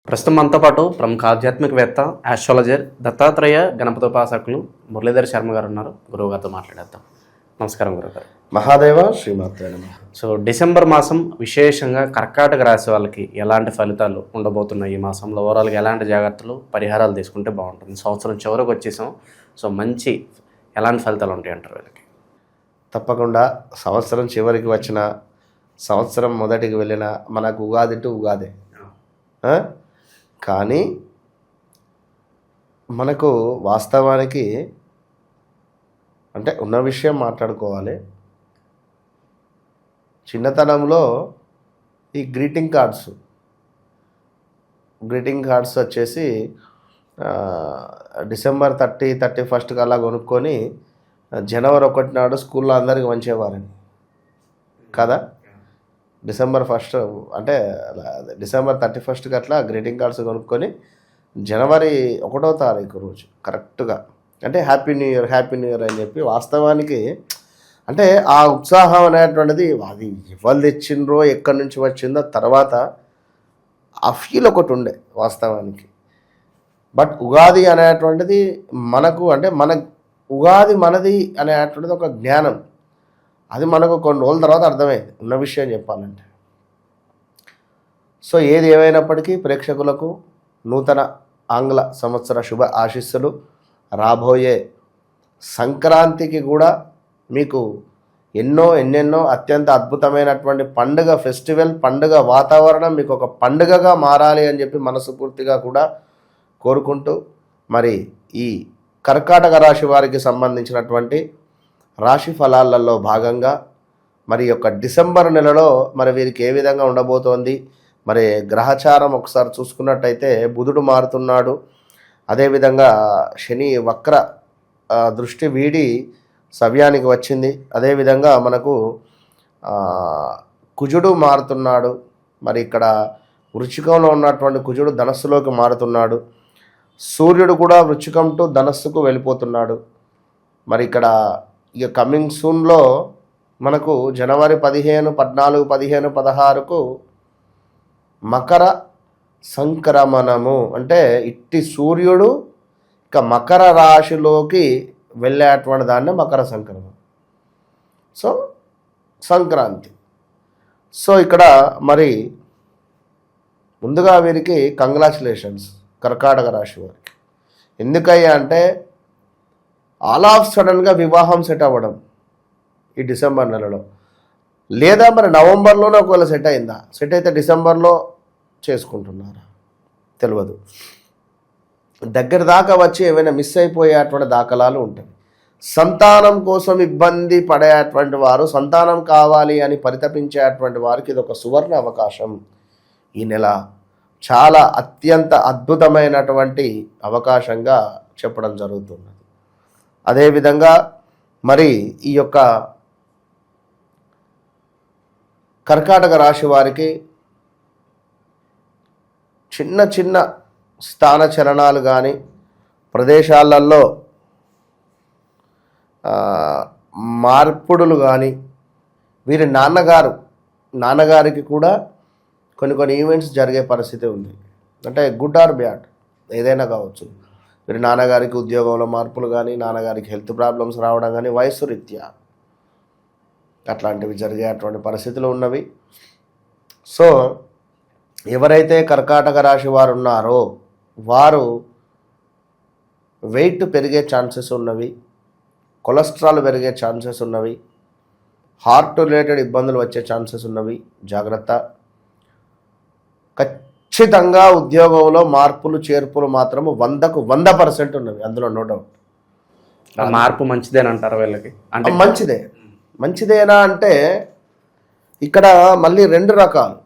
ప్రస్తుతం మనతో పాటు ప్రముఖ ఆధ్యాత్మికవేత్త ఆస్ట్రాలజర్ దత్తాత్రేయ గణపతోపాసకులు మురళీధర్ శర్మ గారు ఉన్నారు. గురువు గారితో మాట్లాడేద్దాం. నమస్కారం గురుగారు. మహాదేవ శ్రీమాత్రే నమః. సో డిసెంబర్ మాసం విశేషంగా కర్కాటక రాశి వాళ్ళకి ఎలాంటి ఫలితాలు ఉండబోతున్నాయి? ఈ మాసంలో ఓవరాల్గా ఎలాంటి జాగ్రత్తలు పరిహారాలు తీసుకుంటే బాగుంటుంది? సంవత్సరం చివరికి వచ్చేసాం. సో మంచి ఎలాంటి ఫలితాలు ఉంటాయి అంటారు వీళ్ళకి? తప్పకుండా సంవత్సరం చివరికి వచ్చిన, సంవత్సరం మొదటికి వెళ్ళిన మనకు ఉగాది టు ఉగాదే. కానీ మనకు వాస్తవానికి అంటే ఉన్న విషయం మాట్లాడుకోవాలి. చిన్నతనంలో ఈ గ్రీటింగ్ కార్డ్స్ వచ్చేసి డిసెంబర్ 31 కల్లా కొనుక్కొని జనవరి 1 నాడు స్కూల్లో అందరికి పంచేవారని కదా. డిసెంబర్ 1 అంటే డిసెంబర్ 31కి అట్లా గ్రీటింగ్ కార్డ్స్ కొనుక్కొని జనవరి 1వ తారీఖు రోజు కరెక్ట్గా అంటే హ్యాపీ న్యూ ఇయర్ అని చెప్పి, వాస్తవానికి అంటే ఆ ఉత్సాహం అనేటువంటిది అది ఎవరు తెచ్చిండ్రో ఎక్కడి నుంచి వచ్చిందో తర్వాత ఆ ఫీల్ ఒకటి ఉండే వాస్తవానికి. బట్ ఉగాది అనేటువంటిది మనకు అంటే ఉగాది మనది అనేటువంటిది ఒక జ్ఞానం. అది మనకు కొన్ని రోజుల తర్వాత అర్థమైంది ఉన్న విషయం చెప్పాలంటే. సో ఏది ఏమైనప్పటికీ ప్రేక్షకులకు నూతన ఆంగ్ల సంవత్సర శుభ ఆశీస్సులు. రాబోయే సంక్రాంతికి కూడా మీకు ఎన్నెన్నో అత్యంత అద్భుతమైనటువంటి పండుగ వాతావరణం మీకు ఒక పండుగగా మారాలి అని చెప్పి మనస్ఫూర్తిగా కూడా కోరుకుంటూ, మరి ఈ కర్కాటక రాశి వారికి సంబంధించినటువంటి రాశి ఫలాలలో భాగంగా మరి యొక్క డిసెంబర్ నెలలో మరి వీరికి ఏ విధంగా ఉండబోతోంది, మరి గ్రహచారం ఒకసారి చూసుకున్నట్టయితే బుధుడు మారుతున్నాడు. అదేవిధంగా శని వక్ర దృష్టి వీడి సవ్యానికి వచ్చింది. అదేవిధంగా మనకు కుజుడు మారుతున్నాడు. మరి ఇక్కడ వృశ్చికంలో ఉన్నటువంటి కుజుడు ధనస్సులోకి మారుతున్నాడు. సూర్యుడు కూడా వృశ్చికం టు ధనస్సుకు వెళ్ళిపోతున్నాడు. మరి ఇక్కడ ఇక కమింగ్ సూన్లో మనకు జనవరి 15, 14, 15, 16కు మకర సంక్రమణము అంటే ఇట్టి సూర్యుడు ఇక మకర రాశిలోకి వెళ్ళేటువంటి దాన్ని మకర సంక్రమణం. సో సంక్రాంతి. సో ఇక్కడ మరి ముందుగా వీరికి కంగ్రాచులేషన్స్ కర్కాటక రాశి వారికి. ఎందుకయ్యా అంటే ఆల్ ఆఫ్ సడన్గా వివాహం సెట్ అవ్వడం ఈ డిసెంబర్ నెలలో, లేదా మరి నవంబర్లోనే ఒకవేళ సెట్ అయిందా, సెట్ అయితే డిసెంబర్లో చేసుకుంటున్నారా తెలియదు. దగ్గర దాకా వచ్చి ఏమైనా మిస్ అయిపోయేటువంటి దాఖలాలు ఉంటాయి. సంతానం కోసం ఇబ్బంది పడేటువంటి వారు, సంతానం కావాలి అని పరితపించేటువంటి వారికి ఇది ఒక సువర్ణ అవకాశం. ఈ నెల చాలా అత్యంత అద్భుతమైనటువంటి అవకాశంగా చెప్పడం జరుగుతున్నది. అదేవిధంగా మరి ఈ యొక్క కర్కాటక రాశి వారికి చిన్న స్థాన చలనాలు కానీ ప్రదేశాలలో మార్పుడులు కానీ, వీరి నాన్నగారికి కూడా కొన్ని ఈవెంట్స్ జరిగే పరిస్థితి ఉంది. అంటే గుడ్ ఆర్ బ్యాడ్ ఏదైనా కావచ్చు. వీరి నాన్నగారికి ఉద్యోగంలో మార్పులు కానీ, నాన్నగారికి హెల్త్ ప్రాబ్లమ్స్ రావడం కానీ, వయస్సు రీత్యా అట్లాంటివి జరిగేటువంటి పరిస్థితులు ఉన్నవి. సో ఎవరైతే కర్కాటక రాశి వారు ఉన్నారో వారు వెయిట్ పెరిగే ఛాన్సెస్ ఉన్నవి, కొలెస్ట్రాల్ పెరిగే ఛాన్సెస్ ఉన్నవి, హార్ట్ రిలేటెడ్ ఇబ్బందులు వచ్చే ఛాన్సెస్ ఉన్నవి. జాగ్రత్త. ఖచ్చితంగా ఉద్యోగంలో మార్పులు చేర్పులు మాత్రము 100% ఉన్నవి, అందులో నో డౌట్. మార్పు మంచిదేనంటారు వీళ్ళకి? అంటే మంచిదేనా అంటే ఇక్కడ మళ్ళీ 2 రకాలు.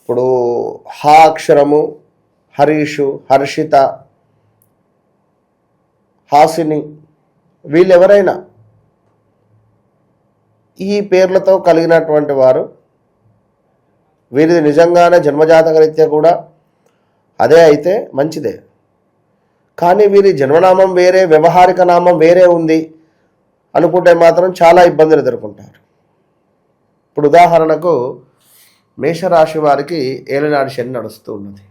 ఇప్పుడు హా అక్షరము, హరీషు, హర్షిత, హాసిని వీళ్ళెవరైనా ఈ పేర్లతో కలిగినటువంటి వారు, వీరిది నిజంగానే జన్మజాతక రీత్యా కూడా అదే అయితే మంచిదే. కానీ వీరి జన్మనామం వేరే, వ్యవహారిక నామం వేరే ఉంది అనుకుంటే మాత్రం చాలా ఇబ్బందులు ఎదుర్కొంటారు. ఇప్పుడు ఉదాహరణకు మేషరాశి వారికి ఏలినాటి శని నడుస్తూ ఉన్నది.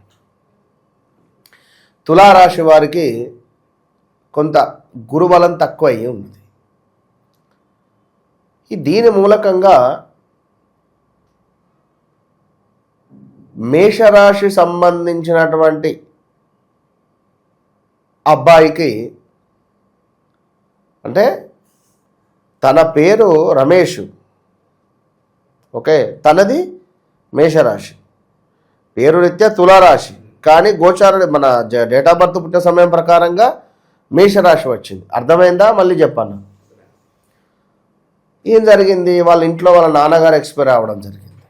తులారాశి వారికి కొంత గురుబలం తక్కువ అయ్యి ఉన్నది. దీని మూలకంగా మేషరాశి సంబంధించినటువంటి అబ్బాయికి, అంటే తన పేరు రమేష్, ఓకే, తనది మేషరాశి, పేరు రీత్యా తులారాశి, కానీ గోచార మన డేట్ ఆఫ్ బర్త్ పుట్టిన సమయం ప్రకారంగా మేషరాశి వచ్చింది. అర్థమైందా? మళ్ళీ చెప్పాను. ఏం జరిగింది? వాళ్ళ ఇంట్లో వాళ్ళ నాన్నగారు ఎక్స్పైర్ అవ్వడం జరిగింది.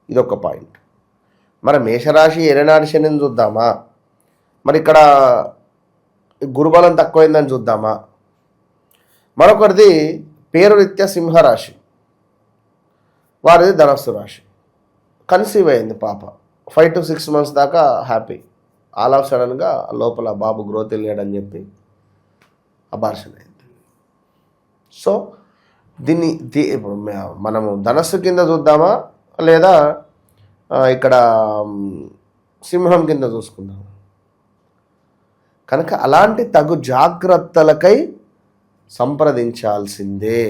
ఇదొక పాయింట్. మరి మేషరాశి ఏలినాటి శనిని చూద్దామా, మరి ఇక్కడ గురుబలం తక్కువైందని చూద్దామా? మరొకరిది పేరు రీత్యా సింహరాశి, వారిది ధనస్సు రాశి. కన్సీవ్ అయింది పాప, 5 to 6 months దాకా హ్యాపీ. ఆల్ ఆఫ్ సడన్గా లోపల బాబు గ్రోత్ వెళ్ళాడని చెప్పి అబార్షన్ అయింది. సో దీన్ని ఇప్పుడు మనము ధనస్సు కింద చూద్దామా లేదా ఇక్కడ సింహం కింద చూసుకుందామా? కనుక అలాంటి తగు జాగ్రత్తలకై సంప్రదించాల్సిందే.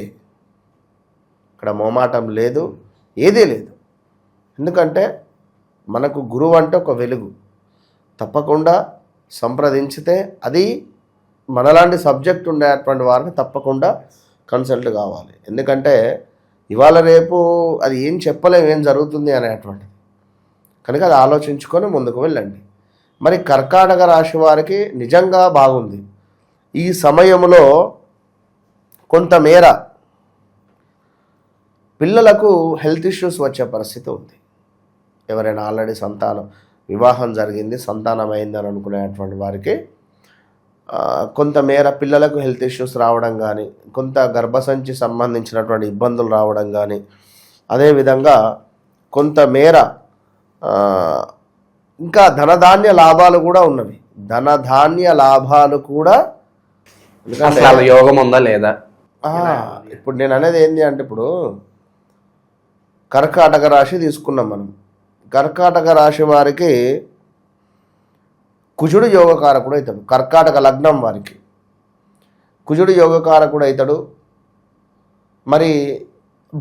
ఇక్కడ మోమాటం లేదు, ఏదీ లేదు. ఎందుకంటే మనకు గురువు అంటే ఒక వెలుగు. తప్పకుండా సంప్రదించితే, అది మనలాంటి సబ్జెక్ట్ ఉండేటువంటి వారిని తప్పకుండా కన్సల్ట్ కావాలి. ఎందుకంటే ఇవాళ రేపు అది ఏం చెప్పలేము, ఏం జరుగుతుంది అనేటువంటిది. కనుక అది ఆలోచించుకొని ముందుకు వెళ్ళండి. మరి కర్కాటక రాశి వారికి నిజంగా బాగుంది. ఈ సమయంలో కొంతమేర పిల్లలకు హెల్త్ ఇష్యూస్ వచ్చే పరిస్థితి ఉంది. ఎవరైనా ఆల్రెడీ వివాహం జరిగింది, సంతానం అయిందని అనుకునేటువంటి వారికి కొంతమేర పిల్లలకు హెల్త్ ఇష్యూస్ రావడం కానీ, కొంత గర్భసంచి సంబంధించినటువంటి ఇబ్బందులు రావడం కానీ, అదేవిధంగా కొంతమేర ఇంకా ధనధాన్య లాభాలు కూడా ఉన్నవి. ధనధాన్య లాభాలు కూడా, ఎందుకంటే యోగం ఉందా లేదా? ఇప్పుడు నేను అనేది ఏంటి అంటే, ఇప్పుడు కర్కాటక రాశి తీసుకున్నాం మనం. కర్కాటక రాశి వారికి కుజుడు యోగకారకుడు అవుతాడు. కర్కాటక లగ్నం వారికి కుజుడు యోగకారకుడు అవుతాడు. మరి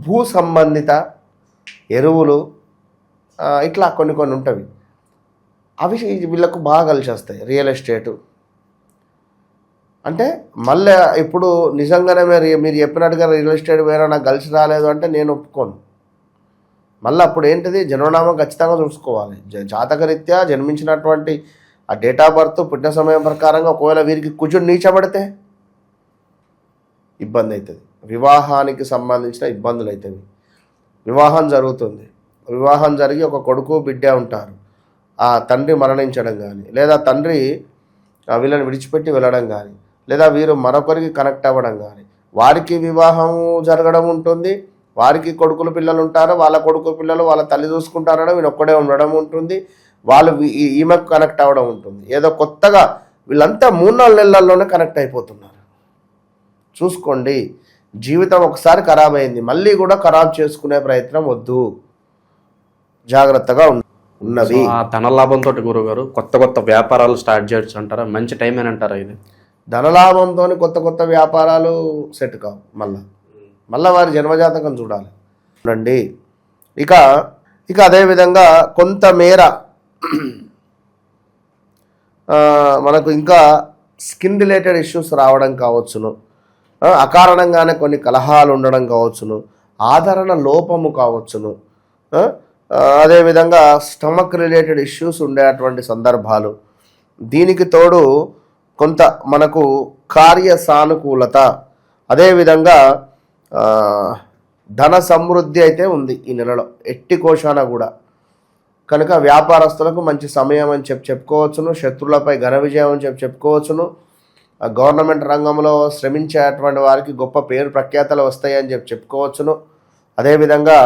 భూ సంబంధిత ఎరువులు ఇట్లా కొన్ని ఉంటవి. అవి వీళ్ళకు బాగా కలిసి వస్తాయి. రియల్ ఎస్టేటు అంటే మళ్ళీ ఇప్పుడు నిజంగానే మీరు చెప్పినట్టుగా రియల్ ఎస్టేట్ వేరే నాకు కలిసి రాలేదు అంటే నేను ఒప్పుకోను. మళ్ళీ అప్పుడు ఏంటిది, జన్మనామం ఖచ్చితంగా చూసుకోవాలి. జాతకరీత్యా జన్మించినటువంటి ఆ డేట్ ఆఫ్ బర్త్ పుట్టిన సమయం ప్రకారంగా ఒకవేళ వీరికి కుజుడు నీచబడితే ఇబ్బంది అవుతుంది. వివాహానికి సంబంధించిన ఇబ్బందులు అవుతాయి. వివాహం జరుగుతుంది, వివాహం జరిగి ఒక కొడుకు బిడ్డ ఉంటారు. ఆ తండ్రి మరణించడం కానీ, లేదా తండ్రి వీళ్ళని విడిచిపెట్టి వెళ్ళడం కానీ, లేదా వీరు మరొకరికి కనెక్ట్ అవ్వడం కానీ, వారికి వివాహం జరగడం ఉంటుంది. వారికి కొడుకులు పిల్లలు ఉంటారు, వాళ్ళ కొడుకు పిల్లలు వాళ్ళ తల్లి చూసుకుంటారడం, వీళ్ళు ఒక్కడే ఉండడం ఉంటుంది. వాళ్ళు ఈమెకు కనెక్ట్ అవ్వడం ఉంటుంది. ఏదో కొత్తగా వీళ్ళంతా 3-4 నెలల్లోనే కనెక్ట్ అయిపోతున్నారు. చూసుకోండి, జీవితం ఒకసారి ఖరాబ్ అయింది, మళ్ళీ కూడా ఖరాబ్ చేసుకునే ప్రయత్నం వద్దు, జాగ్రత్తగా ఉన్నది. ఆ ధనలాభంతో గురుగారు కొత్త వ్యాపారాలు స్టార్ట్ చేయొచ్చు అంటారా? మంచి టైం అని అంటారా? ఇది ధనలాభంతో కొత్త వ్యాపారాలు సెట్ కావు. మళ్ళీ వారి జన్మజాతకం చూడాలి చూడండి. ఇక అదేవిధంగా కొంతమేర మనకు ఇంకా స్కిన్ రిలేటెడ్ ఇష్యూస్ రావడం కావచ్చును, అకారణంగానే కొన్ని కలహాలు ఉండడం కావచ్చును, ఆదరణ లోపము కావచ్చును, అదేవిధంగా స్టమక్ రిలేటెడ్ ఇష్యూస్ ఉండేటువంటి సందర్భాలు. దీనికి తోడు కొంత మనకు కార్య సానుకూలత, అదేవిధంగా ధన సమృద్ధి అయితే ఉంది ఈ నెలలో ఎట్టి కోశాన కూడా. కనుక వ్యాపారస్తులకు మంచి సమయం అని చెప్పుకోవచ్చును. శత్రువులపై ఘన విజయం అని చెప్పుకోవచ్చును. గవర్నమెంట్ రంగంలో శ్రమించేటువంటి వారికి గొప్ప పేరు ప్రఖ్యాతలు వస్తాయని చెప్పుకోవచ్చును. అదేవిధంగా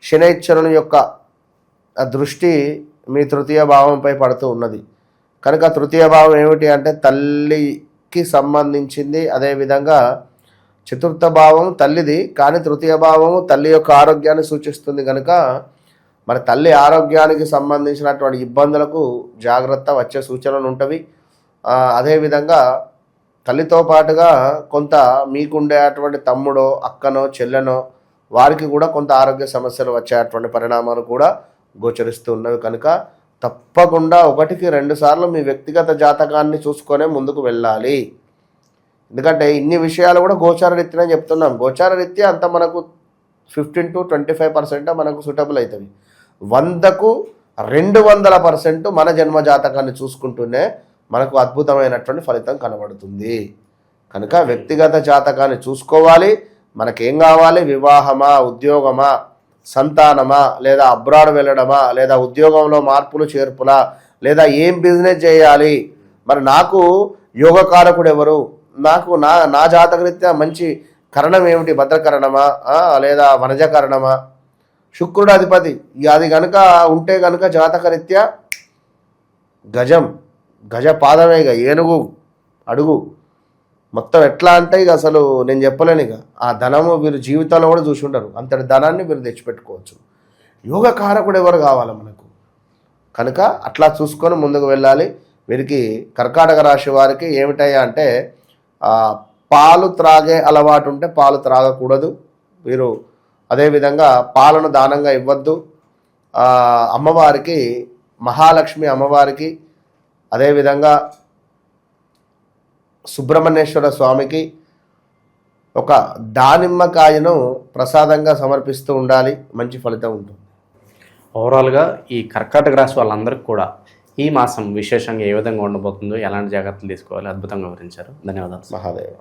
శనైశ్వరుని యొక్క దృష్టి మీ తృతీయ భావంపై పడుతూ ఉన్నది. కనుక తృతీయ భావం ఏమిటి అంటే తల్లికి సంబంధించింది, అదేవిధంగా చతుర్థ భావం తల్లిది, కానీ తృతీయ భావము తల్లి యొక్క ఆరోగ్యాన్ని సూచిస్తుంది కనుక మరి తల్లి ఆరోగ్యానికి సంబంధించినటువంటి ఇబ్బందులకు జాగ్రత్త వచ్చే సూచనలు ఉంటవి. అదేవిధంగా తల్లితో పాటుగా కొంత మీకుండేటువంటి తమ్ముడో అక్కనో చెల్లెనో వారికి కూడా కొంత ఆరోగ్య సమస్యలు వచ్చేటువంటి పరిణామాలు కూడా గోచరిస్తూ ఉన్నవి కనుక తప్పకుండా 1-2 సార్లు మీ వ్యక్తిగత జాతకాన్ని చూసుకొనే ముందుకు వెళ్ళాలి. ఎందుకంటే ఇన్ని విషయాలు కూడా గోచార రీత్యానే చెప్తున్నాం. గోచార రీత్యా అంత మనకు 15-25% మనకు సూటబుల్ అవుతుంది. 100కు 200% మన జన్మ జాతకాన్ని చూసుకుంటూనే మనకు అద్భుతమైనటువంటి ఫలితం కనబడుతుంది. కనుక వ్యక్తిగత జాతకాన్ని చూసుకోవాలి. మనకేం కావాలి? వివాహమా, ఉద్యోగమా, సంతానమా, లేదా అబ్రాడ్ వెళ్ళడమా, లేదా ఉద్యోగంలో మార్పులు చేర్పులా, లేదా ఏం బిజినెస్ చేయాలి, మరి నాకు యోగకారకుడు ఎవరు, నాకు నా జాతకరీత్యా మంచి కరణం ఏమిటి, భద్రకరణమా లేదా వనజకరణమా, శుక్రుడు అధిపతి అది కనుక ఉంటే కనుక జాతకరీత్యా గజ పాదమే, ఇక ఏనుగు అడుగు మొత్తం ఎట్లా అంటే ఇక అసలు నేను చెప్పలేను. ఇక ఆ ధనము వీరు జీవితంలో కూడా చూసి ఉంటారు. అంతటి ధనాన్ని మీరు తెచ్చిపెట్టుకోవచ్చు. యోగకారకుడు ఎవరు కావాలి మనకు కనుక అట్లా చూసుకొని ముందుకు వెళ్ళాలి. వీరికి కర్కాటక రాశి వారికి ఏమిటయ్యా అంటే పాలు త్రాగే అలవాటు ఉంటే పాలు త్రాగకూడదు. వీరు అదేవిధంగా పాలను దానంగా ఇవ్వద్దు. అమ్మవారికి, మహాలక్ష్మి అమ్మవారికి, అదేవిధంగా సుబ్రహ్మణ్యేశ్వర స్వామికి ఒక దానిమ్మకాయను ప్రసాదంగా సమర్పిస్తూ ఉండాలి. మంచి ఫలితం ఉంటుంది. ఓవరాల్గా ఈ కర్కాటక రాశి వాళ్ళందరికీ కూడా ఈ మాసం విశేషంగా ఏ విధంగా ఉండబోతుందో, ఎలాంటి జాగ్రత్తలు తీసుకోవాలి అద్భుతంగా వివరించారు. ధన్యవాదాలు. మహాదేవ.